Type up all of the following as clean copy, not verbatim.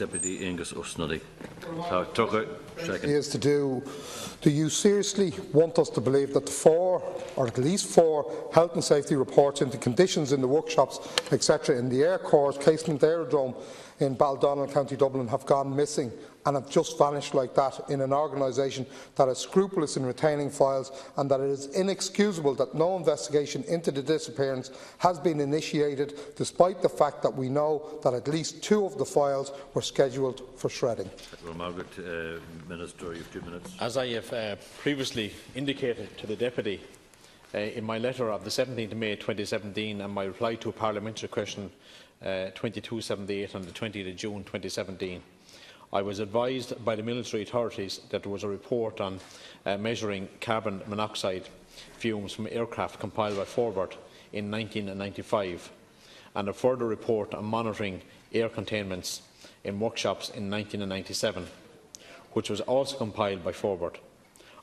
Deputy Aengus Ó Snodaigh. Do you seriously want us to believe that the 4, or at least 4, health and safety reports into conditions in the workshops, etc., in the Air Corps Casement Aerodrome in Baldonnel, County Dublin, have gone missing and have just vanished like that in an organisation that is scrupulous in retaining files, and that it is inexcusable that no investigation into the disappearance has been initiated, despite the fact that we know that at least 2 of the files were scheduled for shredding? Minister, you have 2 minutes. As I have previously indicated to the Deputy in my letter of the 17th of May 2017 and my reply to a parliamentary question 2278 on the 20th of June 2017, I was advised by the military authorities that there was a report on measuring carbon monoxide fumes from aircraft compiled by Forbairt in 1995, and a further report on monitoring air containments in workshops in 1997, which was also compiled by Forbairt.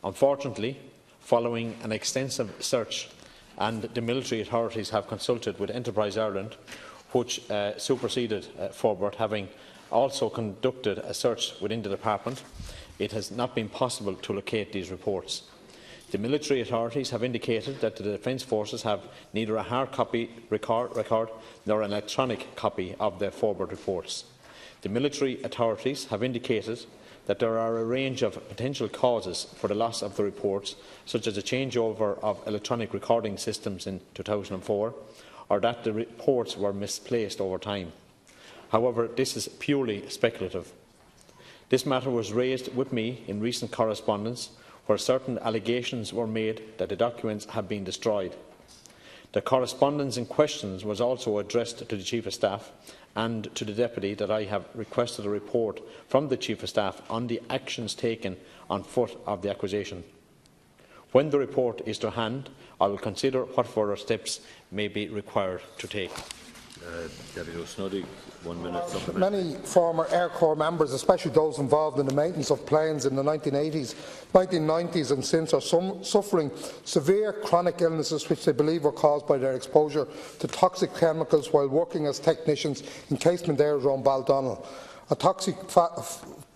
Unfortunately, following an extensive search, and the military authorities have consulted with Enterprise Ireland, which superseded Forbairt, having also conducted a search within the department, it has not been possible to locate these reports. The military authorities have indicated that the Defence Forces have neither a hard copy record nor an electronic copy of the Forbairt reports. The military authorities have indicated that there are a range of potential causes for the loss of the reports, such as a changeover of electronic recording systems in 2004, or that the reports were misplaced over time. However, this is purely speculative. This matter was raised with me in recent correspondence, where certain allegations were made that the documents have been destroyed. The correspondence in question was also addressed to the Chief of Staff and to the Deputy that I have requested a report from the Chief of Staff on the actions taken on foot of the accusation. When the report is to hand, I will consider what further steps may be required to take. Deputy Ó Snodaigh, 1 minute supplementary. Many former Air Corps members, especially those involved in the maintenance of planes in the 1980s, 1990s and since, are suffering severe chronic illnesses which they believe were caused by their exposure to toxic chemicals while working as technicians in Casement Aerodrome, Baldonnel. A toxic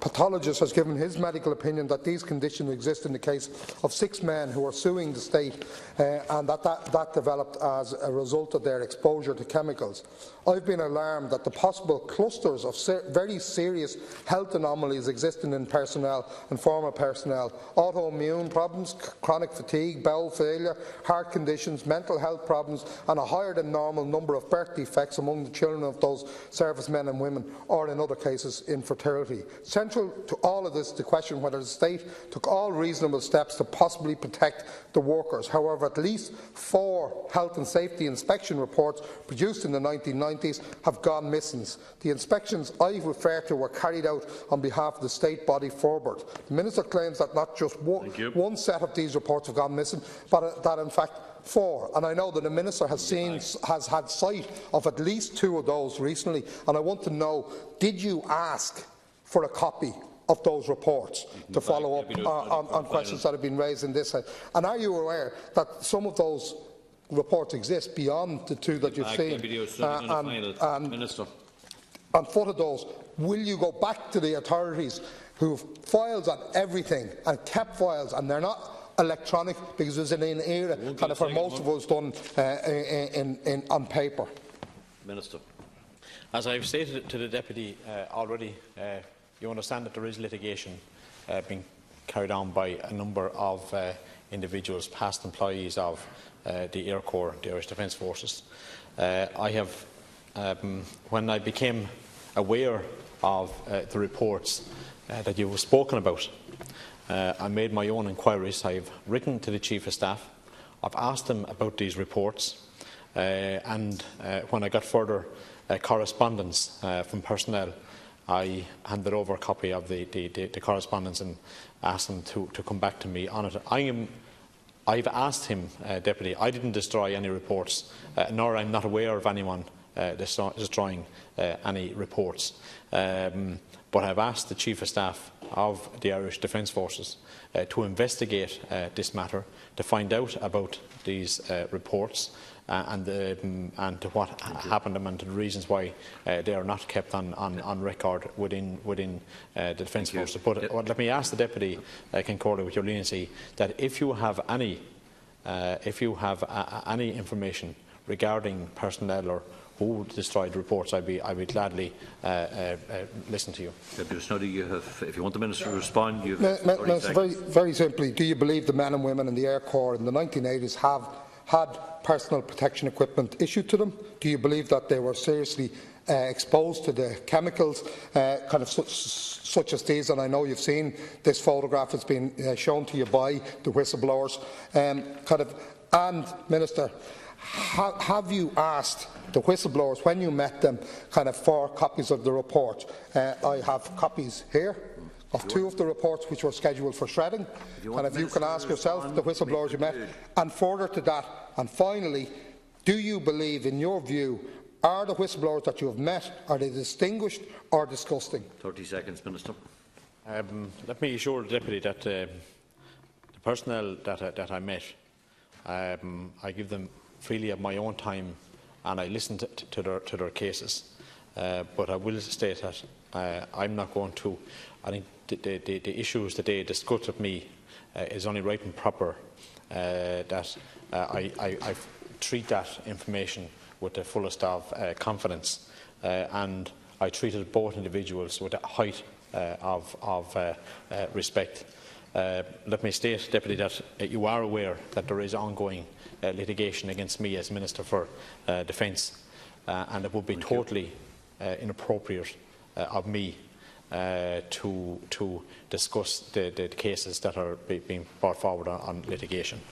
pathologist has given his medical opinion that these conditions exist in the case of 6 men who are suing the state, and that developed as a result of their exposure to chemicals. I've been alarmed that the possible clusters of very serious health anomalies existing in personnel and former personnel: autoimmune problems, chronic fatigue, bowel failure, heart conditions, mental health problems, and a higher than normal number of birth defects among the children of those servicemen and women, or in other cases infertility. Central to all of this, the question whether the state took all reasonable steps to possibly protect the workers. However, at least 4 health and safety inspection reports produced in the 1990s have gone missing. The inspections I refer to were carried out on behalf of the state body Forbairt. The Minister claims that not just one set of these reports have gone missing, but that in fact 4, and I know that the Minister has had sight of at least 2 of those recently, and I want to know, did you ask for a copy of those reports to follow up on questions that have been raised in this? And are you aware that some of those reports exist beyond the 2 that you've seen? And foot of those, will you go back to the authorities who have files on everything and kept files, and they're not electronic, because it was in an era kind of for most of us done on paper? Minister. As I have stated to the Deputy already, you understand that there is litigation being carried on by a number of individuals, past employees of the Air Corps, the Irish Defence Forces. When I became aware of the reports that you have spoken about, I made my own inquiries. I have written to the Chief of Staff. I've asked him about these reports, and when I got further correspondence from personnel, I handed over a copy of the correspondence and asked him to come back to me on it. I've asked him, Deputy. I didn't destroy any reports, nor I'm not aware of anyone destroying any reports. But I've asked the Chief of Staff of the Irish Defence Forces to investigate this matter, to find out about these reports, and to what happened and to the reasons why they are not kept on record within the Defence Forces. But let me ask the Deputy Concordia, with your leniency, that if you have any information regarding personnel or who destroyed reports, I'd be gladly listen to you. Deputy Snodaigh, you have, if you want the Minister to respond, you have very simply, do you believe the men and women in the Air Corps in the 1980s have had personal protection equipment issued to them? Do you believe that they were seriously exposed to the chemicals such as these? And I know you've seen this photograph. It's been shown to you by the whistleblowers. And Minister, have you asked the whistleblowers, when you met them, for copies of the report? I have copies here of 2 of the reports which were scheduled for shredding. If you can ask yourself, the whistleblowers you met, and further to that, and finally, do you believe, in your view, are the whistleblowers that you have met, are they distinguished or disgusting? 30 seconds, Minister. Let me assure the Deputy that the personnel that I met, I give them freely of my own time, and I listen to their cases. But I will state that I'm not going to. I think the issues that they discussed with me is only right and proper that I treat that information with the fullest of confidence, and I treated both individuals with a height of respect. Let me state, Deputy, that you are aware that there is ongoing litigation against me as Minister for Defence, and it would be totally inappropriate of me to discuss the cases that are being brought forward on litigation.